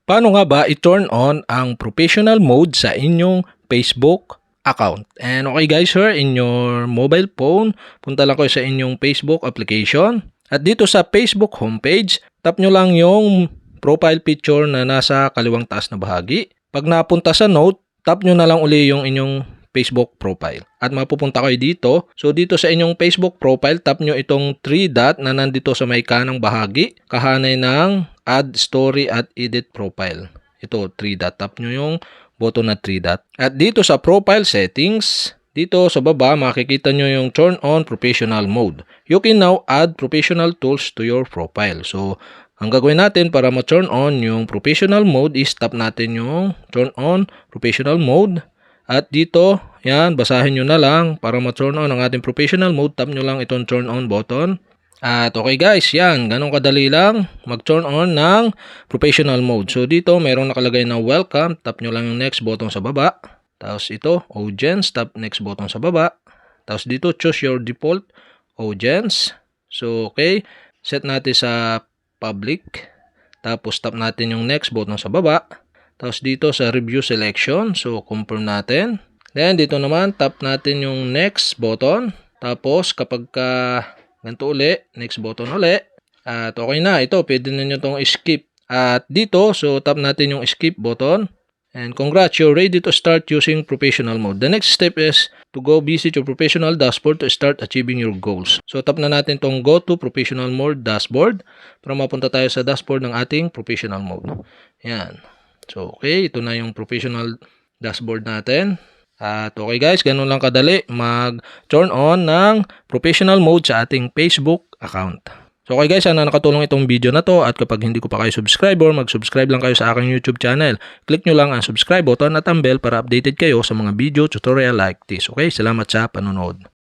Paano nga ba i-turn on ang professional mode sa inyong Facebook account? And okay guys, sir, in your mobile phone, punta lang kayo sa inyong Facebook application. At dito sa Facebook homepage, tap nyo lang yung profile picture na nasa kaliwang taas na bahagi. Pag napunta sa note, tap nyo na lang uli yung inyong Facebook profile. At mapupunta kayo dito. So dito sa inyong Facebook profile, tap nyo itong 3 dot na nandito sa may kanang bahagi. Kahanay ng Add Story at Edit Profile. Ito, 3 dot. Tap nyo yung button na 3 dot. At dito sa Profile Settings, dito sa baba, makikita nyo yung Turn on Professional Mode. You can now add professional tools to your profile. So, ang gagawin natin para ma-turn on yung Professional Mode is tap natin yung Turn on Professional Mode. At dito, yan, basahin nyo na lang para ma-turn on ang ating Professional Mode. Tap nyo lang itong Turn on button. At okay guys, yan, ganun kadali lang mag-turn on ng professional mode. So dito, mayroong nakalagay na welcome, tap nyo lang yung next button sa baba. Tapos ito, audience, tap next button sa baba. Tapos dito, choose your default audience. So okay, set natin sa public. Tapos tap natin yung next button sa baba. Tapos dito sa review selection, so confirm natin. Then dito naman, tap natin yung next button. Tapos kapag ganito uli, next button uli. At okay na, ito, pwede na nyo itong skip. At dito, so tap natin yung skip button. And congrats, you're ready to start using professional mode. The next step is to go visit your professional dashboard to start achieving your goals. So tap na natin itong go to professional mode dashboard para mapunta tayo sa dashboard ng ating professional mode. Yan. So okay, ito na yung professional dashboard natin. At okay guys, ganun lang kadali mag-turn on ng professional mode sa ating Facebook account. So okay guys, sana nakatulong itong video na to, at kapag hindi ko pa kayo subscriber, mag-subscribe lang kayo sa aking YouTube channel. Click nyo lang ang subscribe button at ang bell para updated kayo sa mga video tutorial like this. Okay, salamat sa panonood.